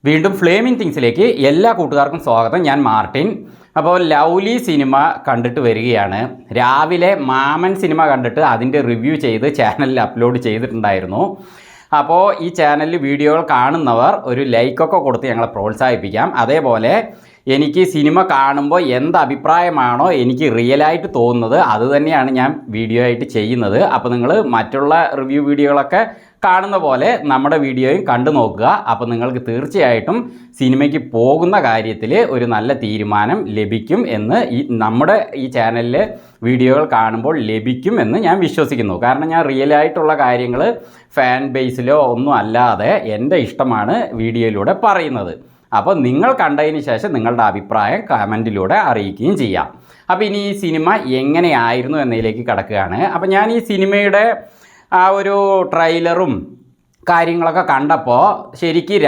വീണ്ടും ഫ്ലേമിംഗ് തിങ്സിലേക്ക് എല്ലാ കൂട്ടുകാർക്കും സ്വാഗതം. ഞാൻ മാർട്ടിൻ. അപ്പോൾ ലവ്ലി സിനിമ കണ്ടിട്ട് വരികയാണ്. രാവിലെ മാമൻ സിനിമ കണ്ടിട്ട് അതിൻ്റെ റിവ്യൂ ചെയ്ത് ചാനലിൽ അപ്ലോഡ് ചെയ്തിട്ടുണ്ടായിരുന്നു. അപ്പോൾ ഈ ചാനലിൽ വീഡിയോകൾ കാണുന്നവർ ഒരു ലൈക്കൊക്കെ കൊടുത്ത് ഞങ്ങളെ പ്രോത്സാഹിപ്പിക്കാം. അതേപോലെ എനിക്ക് സിനിമ കാണുമ്പോൾ എന്ത് അഭിപ്രായമാണോ എനിക്ക് റിയലായിട്ട് തോന്നുന്നത് അത് തന്നെയാണ് ഞാൻ വീഡിയോ ആയിട്ട് ചെയ്യുന്നത്. അപ്പോൾ നിങ്ങൾ മറ്റുള്ള റിവ്യൂ വീഡിയോകളൊക്കെ കാണുന്ന പോലെ നമ്മുടെ വീഡിയോയും കണ്ടു നോക്കുക. അപ്പോൾ നിങ്ങൾക്ക് തീർച്ചയായിട്ടും സിനിമയ്ക്ക് പോകുന്ന കാര്യത്തിൽ ഒരു നല്ല തീരുമാനം ലഭിക്കും എന്ന് നമ്മുടെ ഈ ചാനലിലെ വീഡിയോകൾ കാണുമ്പോൾ ലഭിക്കും എന്ന് ഞാൻ വിശ്വസിക്കുന്നു. കാരണം ഞാൻ റിയലായിട്ടുള്ള കാര്യങ്ങൾ ഫാൻ ബേസിലോ ഒന്നും അല്ലാതെ എൻ്റെ ഇഷ്ടമാണ് വീഡിയോയിലൂടെ പറയുന്നത്. അപ്പോൾ നിങ്ങൾ കണ്ടതിന് ശേഷം നിങ്ങളുടെ അഭിപ്രായം കമൻറ്റിലൂടെ അറിയിക്കുകയും ചെയ്യാം. അപ്പോൾ ഇനി ഈ സിനിമ എങ്ങനെയായിരുന്നു എന്നതിലേക്ക് കടക്കുകയാണ്. അപ്പോൾ ഞാൻ ഈ സിനിമയുടെ ആ ഒരു ട്രെയിലറും കാര്യങ്ങളൊക്കെ കണ്ടപ്പോൾ ശരിക്കും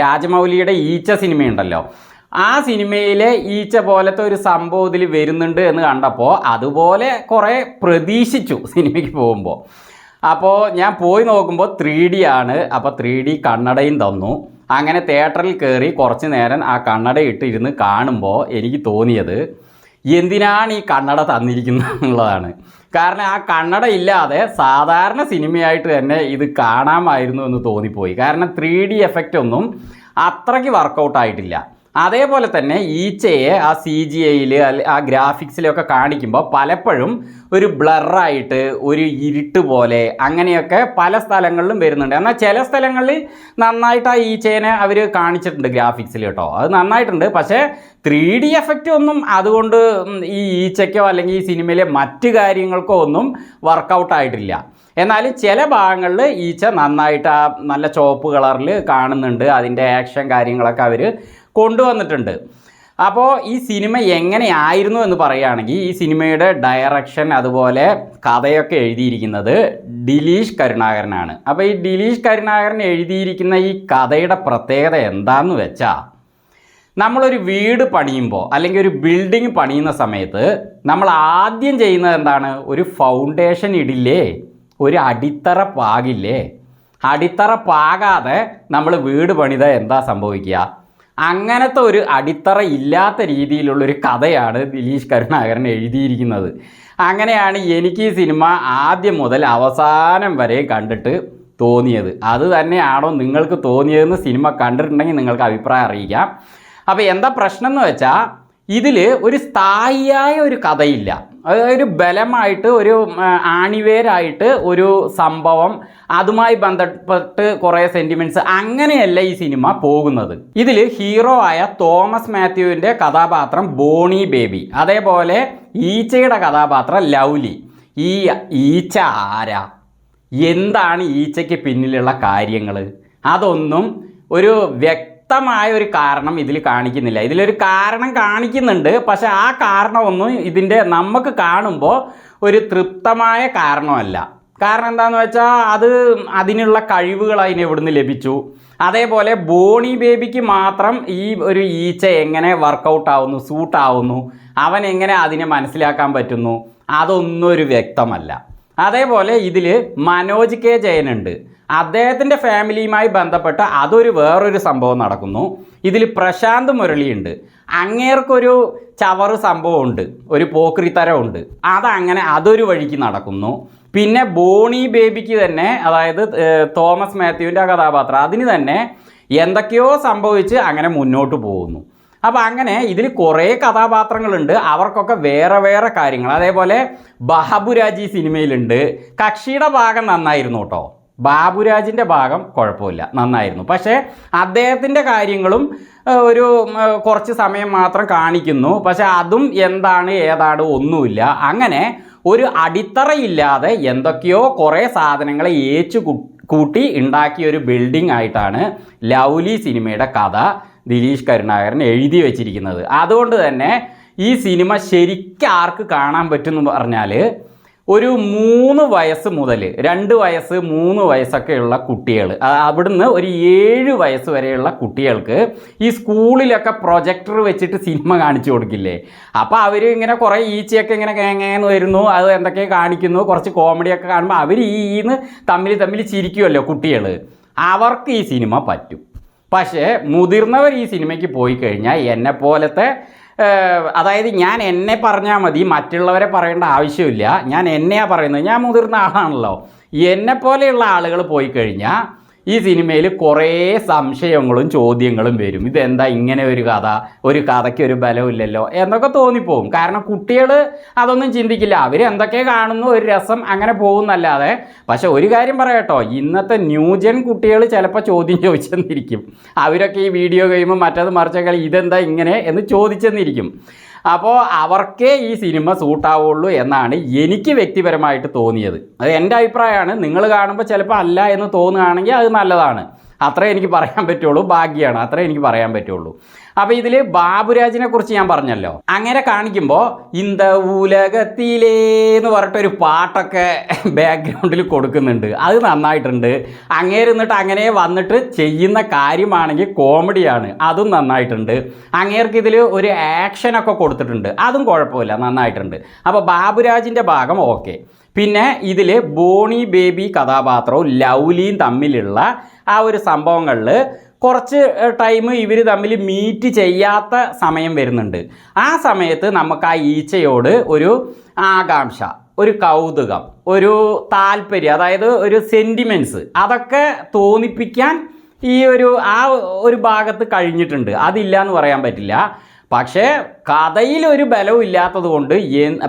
രാജമൗലിയുടെ ഈച്ച സിനിമയുണ്ടല്ലോ, ആ സിനിമയിലെ ഈച്ച പോലത്തെ ഒരു സംഭവം ഇതിൽ വരുന്നുണ്ട് എന്ന് കണ്ടപ്പോൾ അതുപോലെ കുറേ പ്രതീക്ഷിച്ചു സിനിമയ്ക്ക് പോകുമ്പോൾ. അപ്പോൾ ഞാൻ പോയി നോക്കുമ്പോൾ 3D ആണ്. അപ്പോൾ 3D കണ്ണടയും തന്നു. അങ്ങനെ തിയേറ്ററിൽ കയറി കുറച്ച് നേരം ആ കണ്ണട ഇട്ടിരുന്ന് കാണുമ്പോൾ എനിക്ക് തോന്നിയത് എന്തിനാണ് ഈ കണ്ണട തന്നിരിക്കുന്നത് എന്നുള്ളതാണ്. കാരണം ആ കണ്ണട ഇല്ലാതെ സാധാരണ സിനിമയായിട്ട് തന്നെ ഇത് കാണാമായിരുന്നു എന്ന് തോന്നിപ്പോയി. കാരണം 3D എഫക്റ്റ് ഒന്നും അത്രയ്ക്ക് വർക്കൗട്ടായിട്ടില്ല. അതേപോലെ തന്നെ ഈച്ചയെ ആ CGIയിൽ ആ ഗ്രാഫിക്സിലൊക്കെ കാണിക്കുമ്പോൾ പലപ്പോഴും ഒരു ബ്ലറായിട്ട് ഒരു ഇരുട്ട് പോലെ അങ്ങനെയൊക്കെ പല സ്ഥലങ്ങളിലും വരുന്നുണ്ട്. എന്നാൽ ചില സ്ഥലങ്ങളിൽ നന്നായിട്ട് ആ ഈച്ചേനെ അവർ കാണിച്ചിട്ടുണ്ട് ഗ്രാഫിക്സിൽ കേട്ടോ, അത് നന്നായിട്ടുണ്ട്. പക്ഷേ 3D എഫക്റ്റ് ഒന്നും അതുകൊണ്ട് ഈ ഈച്ചയ്ക്കോ അല്ലെങ്കിൽ ഈ സിനിമയിലെ മറ്റു കാര്യങ്ങൾക്കോ ഒന്നും വർക്കൗട്ടായിട്ടില്ല. എന്നാലും ചില ഭാഗങ്ങളിൽ ഈച്ച നന്നായിട്ട് ആ നല്ല ചുവപ്പ് കളറിൽ കാണുന്നുണ്ട്. അതിൻ്റെ ആക്ഷൻ കാര്യങ്ങളൊക്കെ അവർ കൊണ്ടുവന്നിട്ടുണ്ട്. അപ്പോൾ ഈ സിനിമ എങ്ങനെയായിരുന്നു എന്ന് പറയുകയാണെങ്കിൽ ഈ സിനിമയുടെ ഡയറക്ഷൻ അതുപോലെ കഥയൊക്കെ എഴുതിയിരിക്കുന്നത് ദിലീഷ് കരുണാകരനാണ്. അപ്പോൾ ഈ ദിലീഷ് കരുണാകരൻ എഴുതിയിരിക്കുന്ന ഈ കഥയുടെ പ്രത്യേകത എന്താണെന്ന് വെച്ചാൽ, നമ്മളൊരു വീട് പണിയുമ്പോൾ അല്ലെങ്കിൽ ഒരു ബിൽഡിംഗ് പണിയുന്ന സമയത്ത് നമ്മൾ ആദ്യം ചെയ്യുന്നത് എന്താണ്? ഒരു ഫൗണ്ടേഷൻ ഇടില്ലേ, ഒരു അടിത്തറ പാകില്ലേ. അടിത്തറ പാകാതെ നമ്മൾ വീട് പണിത എന്താ സംഭവിക്കുക? അങ്ങനത്തെ ഒരു അടിത്തറ ഇല്ലാത്ത രീതിയിലുള്ളൊരു കഥയാണ് ദിലീഷ് കരുണാകരൻ എഴുതിയിരിക്കുന്നത്. അങ്ങനെയാണ് എനിക്ക് ഈ സിനിമ ആദ്യം മുതൽ അവസാനം വരെ കണ്ടിട്ട് തോന്നിയത്. അത് തന്നെയാണോ നിങ്ങൾക്ക് തോന്നിയതെന്ന് സിനിമ കണ്ടിട്ടുണ്ടെങ്കിൽ നിങ്ങൾക്ക് അഭിപ്രായം അറിയിക്കാം. അപ്പോൾ എന്താ പ്രശ്നം എന്ന് വെച്ചാൽ, ഇതിൽ ഒരു സ്ഥായിയായ ഒരു കഥയില്ല. ഒരു ബലമായിട്ട് ഒരു ആണിവേരായിട്ട് ഒരു സംഭവം അതുമായി ബന്ധപ്പെട്ട് കുറേ സെൻറ്റിമെൻറ്റ്സ് അങ്ങനെയല്ല ഈ സിനിമ പോകുന്നത്. ഇതിൽ ഹീറോ ആയ തോമസ് മാത്യുവിൻ്റെ കഥാപാത്രം ബോണി ബേബി, അതേപോലെ ഈച്ചയുടെ കഥാപാത്രം ലവ്ലി. ഈ ഈച്ച ആരാ, എന്താണ് ഈച്ചയ്ക്ക് പിന്നിലുള്ള കാര്യങ്ങൾ, അതൊന്നും ഒരു വ്യക്തമായ ഒരു കാരണം ഇതിൽ കാണിക്കുന്നില്ല. ഇതിലൊരു കാരണം കാണിക്കുന്നുണ്ട്, പക്ഷെ ആ കാരണമൊന്നും ഇതിൻ്റെ നമുക്ക് കാണുമ്പോൾ ഒരു തൃപ്തമായ കാരണമല്ല. കാരണം എന്താണെന്ന് വെച്ചാൽ അതിനുള്ള കഴിവുകൾ അതിന് എവിടുന്ന് ലഭിച്ചു, അതേപോലെ ബോണി ബേബിക്ക് മാത്രം ഈ ഒരു ഈച്ച എങ്ങനെ വർക്കൗട്ടാവുന്നു, സൂട്ടാവുന്നു, അവൻ എങ്ങനെ അതിനെ മനസ്സിലാക്കാൻ പറ്റുന്നു, അതൊന്നും ഒരു വ്യക്തമല്ല. അതേപോലെ ഇതിൽ മനോജ് കെ ജയനുണ്ട്. അദ്ദേഹത്തിൻ്റെ ഫാമിലിയുമായി ബന്ധപ്പെട്ട് വേറൊരു സംഭവം നടക്കുന്നു. ഇതിൽ പ്രശാന്ത് മുരളിയുണ്ട്. അങ്ങേർക്കൊരു ചവറ് സംഭവമുണ്ട്, ഒരു പോക്രിത്തരമുണ്ട്, അതൊരു വഴിക്ക് നടക്കുന്നു. പിന്നെ ബോണി ബേബിക്ക് തന്നെ, അതായത് തോമസ് മാത്യുവിൻ്റെ കഥാപാത്രം, അതിന് തന്നെ എന്തൊക്കെയോ സംഭവിച്ച് അങ്ങനെ മുന്നോട്ട് പോകുന്നു. അപ്പോൾ അങ്ങനെ ഇതിൽ കുറേ കഥാപാത്രങ്ങളുണ്ട്, അവർക്കൊക്കെ വേറെ വേറെ കാര്യങ്ങൾ. അതേപോലെ ബാബുരാജ് ഈ സിനിമയിലുണ്ട്. കക്ഷിയുടെ ഭാഗം നന്നായിരുന്നു കേട്ടോ, ബാബുരാജിൻ്റെ ഭാഗം കുഴപ്പമില്ല, നന്നായിരുന്നു. പക്ഷേ അദ്ദേഹത്തിൻ്റെ കാര്യങ്ങളും ഒരു കുറച്ച് സമയം മാത്രം കാണിക്കുന്നു. പക്ഷേ അതും എന്താണ് ഏതാണ് ഒന്നുമില്ല. അങ്ങനെ ഒരു അടിത്തറയില്ലാതെ എന്തൊക്കെയോ കുറേ സാധനങ്ങളെ കൂട്ടി ഉണ്ടാക്കിയ ഒരു ബിൽഡിംഗ് ആയിട്ടാണ് ലവ്ലി സിനിമയുടെ കഥ ദിലീഷ് കരുണാകരൻ എഴുതി വച്ചിരിക്കുന്നത്. അതുകൊണ്ട് തന്നെ ഈ സിനിമ ശരിക്കും ആർക്ക് കാണാൻ പറ്റുമെന്ന് പറഞ്ഞാൽ, ഒരു 3 വയസ്സ് മുതൽ 2 വയസ്സ് 3 വയസ്സൊക്കെയുള്ള കുട്ടികൾ, അവിടുന്ന് ഒരു 7 വയസ്സ് വരെയുള്ള കുട്ടികൾക്ക് ഈ സ്കൂളിലൊക്കെ പ്രൊജക്ടർ വെച്ചിട്ട് സിനിമ കാണിച്ചു കൊടുക്കില്ലേ. അപ്പോൾ അവർ ഇങ്ങനെ കുറേ ഈച്ചയൊക്കെ ഇങ്ങനെ കേങ്ങേന്ന് വരുന്നു, അത് എന്തൊക്കെ കാണിക്കുന്നു, കുറച്ച് കോമഡിയൊക്കെ കാണുമ്പോൾ അവർ തമ്മിൽ ചിരിക്കുമല്ലോ കുട്ടികൾ. അവർക്ക് ഈ സിനിമ പറ്റും. പക്ഷേ മുതിർന്നവർ ഈ സിനിമയ്ക്ക് പോയി കഴിഞ്ഞാൽ എന്നെപ്പോലത്തെ, അതായത് ഞാൻ എന്നെ പറഞ്ഞാൽ മതി, മറ്റുള്ളവരെ പറയേണ്ട ആവശ്യമില്ല. ഞാൻ എന്നെയാണ് പറയുന്നത്, ഞാൻ മുതിർന്ന ആളാണല്ലോ. എന്നെപ്പോലെയുള്ള ആളുകൾ പോയി കഴിഞ്ഞാൽ ഈ സിനിമയിൽ കുറേ സംശയങ്ങളും ചോദ്യങ്ങളും വരും. ഇതെന്താ ഇങ്ങനെ ഒരു കഥ, ഒരു കഥയ്ക്ക് ഒരു ബലമില്ലല്ലോ എന്നൊക്കെ തോന്നിപ്പോവും. കാരണം കുട്ടികൾ അതൊന്നും ചിന്തിക്കില്ല, അവർ എന്തൊക്കെ കാണുന്നു, ഒരു രസം അങ്ങനെ പോകുന്നല്ലാതെ. പക്ഷെ ഒരു കാര്യം പറയട്ടോ, ഇന്നത്തെ ന്യൂജൻ കുട്ടികൾ ചിലപ്പോൾ ചോദ്യം ചോദിച്ചെന്നിരിക്കും. അവരൊക്കെ ഈ വീഡിയോ ഗെയിമും മറ്റത് മറിച്ചൊക്കെ ഇതെന്താ ഇങ്ങനെ എന്ന് ചോദിച്ചെന്നിരിക്കും. അപ്പോൾ അവർക്കേ ഈ സിനിമ സൂട്ടാവുള്ളൂ എന്നാണ് എനിക്ക് വ്യക്തിപരമായിട്ട് തോന്നിയത്. അത് എൻ്റെ അഭിപ്രായമാണ്. നിങ്ങൾ കാണുമ്പോൾ ചിലപ്പോൾ അല്ല എന്ന് തോന്നുകയാണെങ്കിൽ അത് നല്ലതാണ്. അത്രേ എനിക്ക് പറയാൻ പറ്റുള്ളൂ. ഭാഗ്യമാണ്, അത്രേ എനിക്ക് പറയാൻ പറ്റുള്ളൂ. അപ്പോൾ ഇതിൽ ബാബുരാജിനെ കുറിച്ച് ഞാൻ പറഞ്ഞല്ലോ. അങ്ങനെ കാണിക്കുമ്പോൾ ഇന്ത ഉലകത്തിലേന്ന് പറഞ്ഞിട്ടൊരു പാട്ടൊക്കെ ബാക്ക്ഗ്രൗണ്ടിൽ കൊടുക്കുന്നുണ്ട്. അത് നന്നായിട്ടുണ്ട്. അങ്ങേരുന്നിട്ട് അങ്ങനെ വന്നിട്ട് ചെയ്യുന്ന കാര്യമാണെങ്കിൽ കോമഡിയാണ്, അതും നന്നായിട്ടുണ്ട്. അങ്ങേർക്ക് ഇതിൽ ഒരു ആക്ഷനൊക്കെ കൊടുത്തിട്ടുണ്ട്, അതും കുഴപ്പമില്ല, നന്നായിട്ടുണ്ട്. അപ്പോൾ ബാബുരാജിൻ്റെ ഭാഗം ഓക്കെ. പിന്നെ ഇതിൽ ബോണി ബേബി കഥാപാത്രവും ലൗലിയും തമ്മിലുള്ള ആ ഒരു സംഭവങ്ങളിൽ കുറച്ച് ടൈം ഇവർ തമ്മിൽ മീറ്റ് ചെയ്യാത്ത സമയം വരുന്നുണ്ട്. ആ സമയത്ത് നമുക്ക് ആ ഈച്ചയോട് ഒരു ആകാംക്ഷ, ഒരു കൗതുകം, ഒരു താല്പര്യം, അതായത് ഒരു സെൻറ്റിമെൻറ്റ്സ് അതൊക്കെ തോന്നിപ്പിക്കാൻ ഈ ഒരു ഭാഗത്ത് കഴിഞ്ഞിട്ടുണ്ട്. അതില്ല എന്ന് പറയാൻ പറ്റില്ല. പക്ഷേ കഥയിൽ ഒരു ബലവും ഇല്ലാത്തത് കൊണ്ട്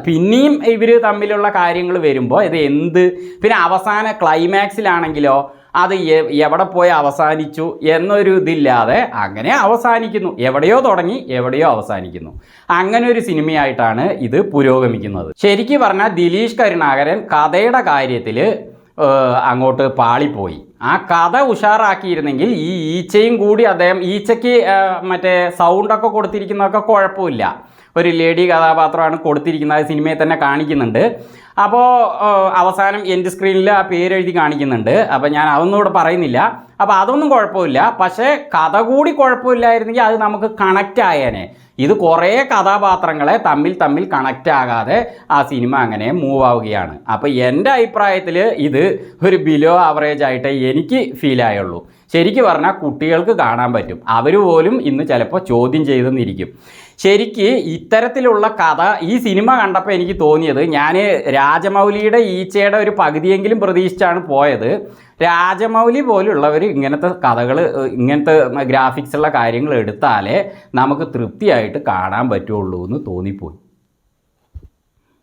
പിന്നെയും ഇവർ തമ്മിലുള്ള കാര്യങ്ങൾ വരുമ്പോൾ ഇത് പിന്നെ അവസാന ക്ലൈമാക്സിലാണെങ്കിലോ അത് എവിടെ പോയി അവസാനിച്ചു എന്നൊരു ഇതില്ലാതെ അങ്ങനെ അവസാനിക്കുന്നു. എവിടെയോ തുടങ്ങി എവിടെയോ അവസാനിക്കുന്നു. അങ്ങനെ ഒരു സിനിമയായിട്ടാണ് ഇത് പുരോഗമിക്കുന്നത്. ശരിക്കും പറഞ്ഞാൽ ദിലീഷ് കരുണാകരൻ കഥയുടെ കാര്യത്തിൽ അങ്ങോട്ട് പാളിപ്പോയി. ആ കഥ ഉഷാറാക്കിയിരുന്നെങ്കിൽ ഈ ഈച്ചയും കൂടി അദ്ദേഹം, ഈച്ചയ്ക്ക് മറ്റേ സൗണ്ടൊക്കെ കൊടുത്തിരിക്കുന്നതൊക്കെ കുഴപ്പമില്ല. ഒരു ലേഡി കഥാപാത്രമാണ് കൊടുത്തിരിക്കുന്നത്, സിനിമയിൽ തന്നെ കാണിക്കുന്നുണ്ട്. അപ്പോൾ അവസാനം എൻഡ് സ്ക്രീനിൽ ആ പേരെഴുതി കാണിക്കുന്നുണ്ട്. അപ്പോൾ ഞാൻ അതൊന്നും ഇവിടെ പറയുന്നില്ല. അപ്പോൾ അതൊന്നും കുഴപ്പമില്ല. പക്ഷേ കഥ കൂടി കുഴപ്പമില്ലായിരുന്നെങ്കിൽ അത് നമുക്ക് കണക്റ്റ് ആയേനെ. ഇത് കുറേ കഥാപാത്രങ്ങളെ തമ്മിൽ കണക്റ്റ് ആകാതെ ആ സിനിമ അങ്ങനെ മൂവ് ആവുകയാണ്. അപ്പോൾ എൻ്റെ അഭിപ്രായത്തിൽ ഇത് ഒരു ബിലോ ആവറേജ് ആയിട്ട് എനിക്ക് ഫീലായുള്ളൂ. ശരിക്കും പറഞ്ഞാൽ കുട്ടികൾക്ക് കാണാൻ പറ്റും. അവർ പോലും ഇന്ന് ചിലപ്പോൾ ചോദ്യം ചെയ്തെന്നിരിക്കും. ശരിക്ക് ഇത്തരത്തിലുള്ള കഥ ഈ സിനിമ കണ്ടപ്പോൾ എനിക്ക് തോന്നിയത്, ഞാൻ രാജമൗലിയുടെ ഈച്ചയുടെ ഒരു പകുതിയെങ്കിലും പ്രതീക്ഷിച്ചാണ് പോയത്. രാജമൗലി പോലുള്ളവർ ഇങ്ങനത്തെ കഥകൾ, ഇങ്ങനത്തെ ഗ്രാഫിക്സുള്ള കാര്യങ്ങൾ എടുത്താലേ നമുക്ക് തൃപ്തിയായിട്ട് കാണാൻ പറ്റുള്ളൂ എന്ന് തോന്നിപ്പോയി.